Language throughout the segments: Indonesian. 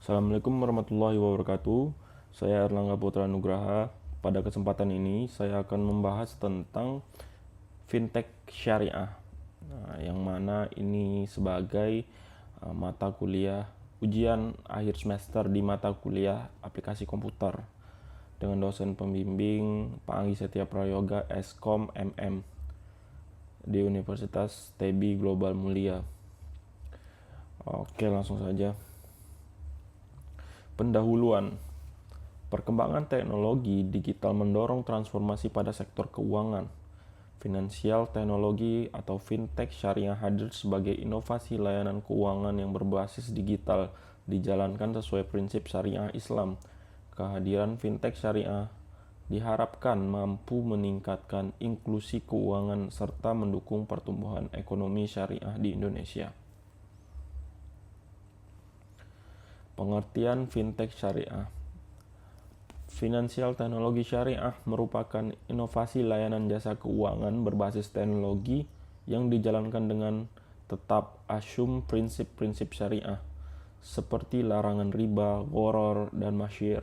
Assalamualaikum warahmatullahi wabarakatuh. Saya Erlangga Putra Nugraha. Pada kesempatan ini saya akan membahas tentang fintech syariah. Yang mana ini sebagai mata kuliah ujian akhir semester di mata kuliah aplikasi komputer dengan dosen pembimbing Pak Anggi Setia Prayoga Eskom MM di Universitas TEBI Global Mulia. Oke, langsung saja. Pendahuluan. Perkembangan teknologi digital mendorong transformasi pada sektor keuangan. Finansial teknologi atau fintech syariah hadir sebagai inovasi layanan keuangan yang berbasis digital dijalankan sesuai prinsip syariah Islam. Kehadiran fintech syariah diharapkan mampu meningkatkan inklusi keuangan serta mendukung pertumbuhan ekonomi syariah di Indonesia. Pengertian fintech syariah. Finansial teknologi syariah merupakan inovasi layanan jasa keuangan berbasis teknologi yang dijalankan dengan tetap asum prinsip-prinsip syariah seperti larangan riba, gharar, dan masyir,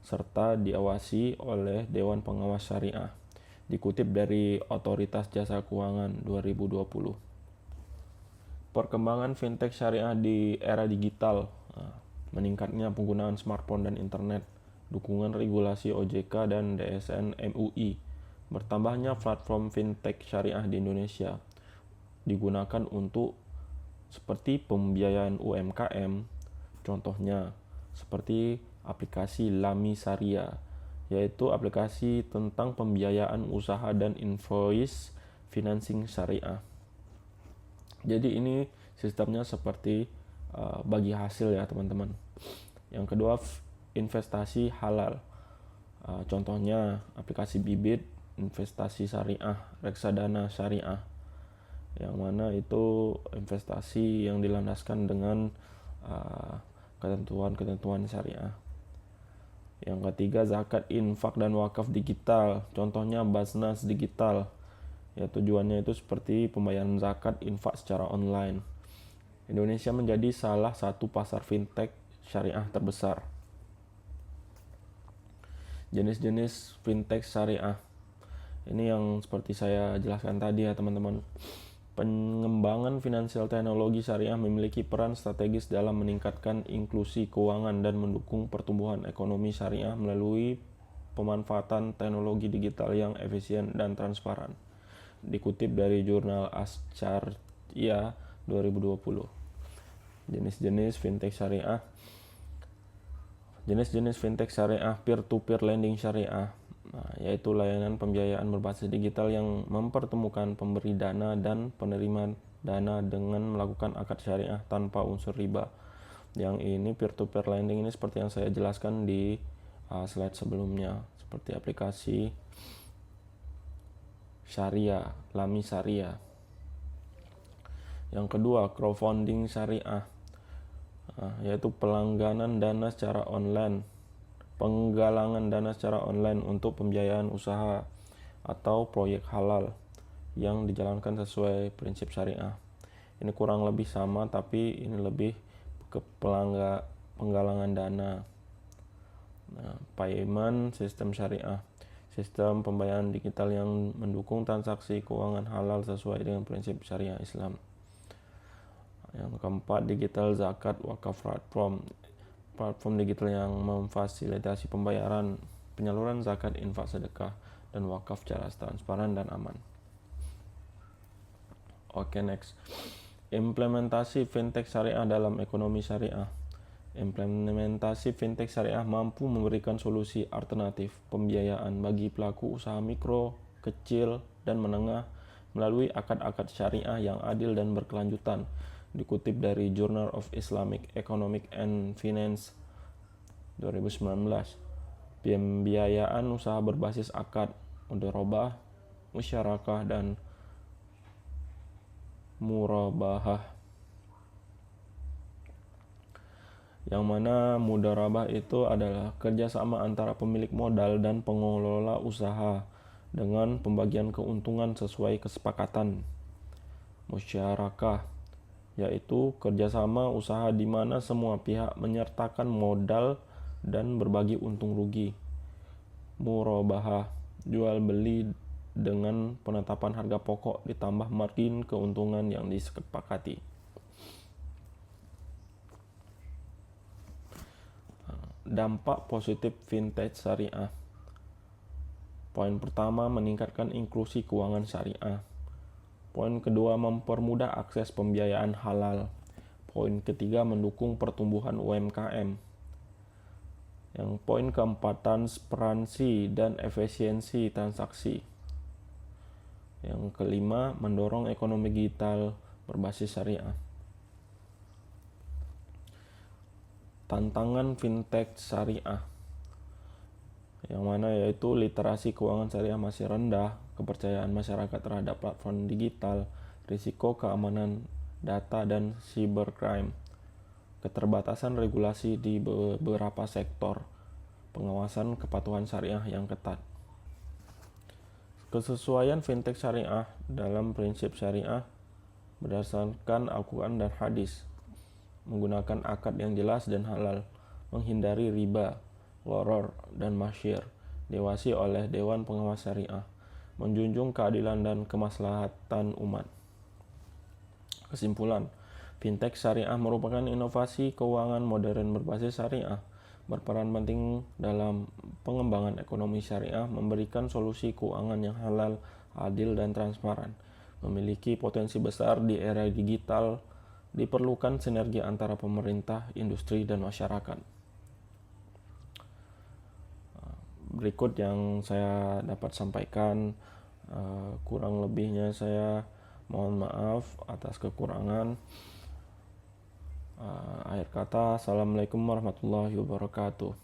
serta diawasi oleh Dewan Pengawas Syariah. Dikutip dari Otoritas Jasa Keuangan 2020. Perkembangan fintech syariah di era digital, meningkatnya penggunaan smartphone dan internet, dukungan regulasi OJK dan DSN MUI, bertambahnya platform fintech syariah di Indonesia, digunakan untuk seperti pembiayaan UMKM, contohnya seperti aplikasi Lami Saria, yaitu aplikasi tentang pembiayaan usaha dan invoice financing syariah. Jadi ini sistemnya seperti bagi hasil ya teman-teman. Yang kedua, investasi halal. Contohnya aplikasi Bibit, investasi syariah, reksadana syariah, yang mana itu investasi yang dilandaskan dengan ketentuan-ketentuan syariah. Yang ketiga, zakat, infak, dan wakaf digital. Contohnya Basnas Digital. Ya, tujuannya itu seperti pembayaran zakat, infak secara online. Indonesia menjadi salah satu pasar fintech syariah terbesar. Jenis-jenis fintech syariah. Ini yang seperti saya jelaskan tadi ya teman-teman. Pengembangan finansial teknologi syariah memiliki peran strategis dalam meningkatkan inklusi keuangan dan mendukung pertumbuhan ekonomi syariah melalui pemanfaatan teknologi digital yang efisien dan transparan. Dikutip dari jurnal Asy-Syariah 2020. Jenis-jenis fintech syariah. Jenis-jenis fintech syariah peer-to-peer lending syariah, yaitu layanan pembiayaan berbasis digital yang mempertemukan pemberi dana dan penerima dana dengan melakukan akad syariah tanpa unsur riba. Yang ini peer-to-peer lending ini seperti yang saya jelaskan di slide sebelumnya, seperti aplikasi Syariah, Lami Syariah. Yang kedua, crowdfunding syariah, yaitu penggalangan dana secara online untuk pembiayaan usaha atau proyek halal yang dijalankan sesuai prinsip syariah. Ini kurang lebih sama, tapi ini lebih ke penggalangan dana. Payment sistem syariah, sistem pembayaran digital yang mendukung transaksi keuangan halal sesuai dengan prinsip syariah Islam. Yang keempat, digital zakat wakaf platform digital yang memfasilitasi pembayaran, penyaluran zakat, infak, sedekah, dan wakaf secara transparan dan aman. Oke, next. Implementasi fintech syariah dalam ekonomi syariah. Implementasi fintech syariah mampu memberikan solusi alternatif pembiayaan bagi pelaku usaha mikro, kecil, dan menengah melalui akad-akad syariah yang adil dan berkelanjutan. Dikutip dari Journal of Islamic Economic and Finance 2019. Pembiayaan usaha berbasis akad, mudharabah, musyarakah, dan murabahah. Yang mana mudharabah itu adalah kerjasama antara pemilik modal dan pengelola usaha dengan pembagian keuntungan sesuai kesepakatan. Musyarakah, yaitu kerjasama usaha di mana semua pihak menyertakan modal dan berbagi untung rugi. Murabahah, jual beli dengan penetapan harga pokok ditambah margin keuntungan yang disepakati. Dampak positif fintech syariah. Poin pertama, meningkatkan inklusi keuangan syariah. Poin kedua, mempermudah akses pembiayaan halal. Poin ketiga, mendukung pertumbuhan UMKM. Yang poin keempat, transparansi dan efisiensi transaksi. Yang kelima, mendorong ekonomi digital berbasis syariah. Tantangan fintech syariah, yang mana yaitu literasi keuangan syariah masih rendah, kepercayaan masyarakat terhadap platform digital, risiko keamanan data dan cybercrime, keterbatasan regulasi di beberapa sektor, pengawasan kepatuhan syariah yang ketat. Kesesuaian fintech syariah dalam prinsip syariah berdasarkan Al-Quran dan hadis, menggunakan akad yang jelas dan halal, menghindari riba, gharar, dan masyir, diawasi oleh Dewan Pengawas Syariah, menjunjung keadilan dan kemaslahatan umat. Kesimpulan, fintech syariah merupakan inovasi keuangan modern berbasis syariah, berperan penting dalam pengembangan ekonomi syariah, memberikan solusi keuangan yang halal, adil, dan transparan, memiliki potensi besar di era digital. Diperlukan sinergi antara pemerintah, industri, dan masyarakat. Berikut yang saya dapat sampaikan, kurang lebihnya saya mohon maaf atas kekurangan. Akhir kata, assalamualaikum warahmatullahi wabarakatuh.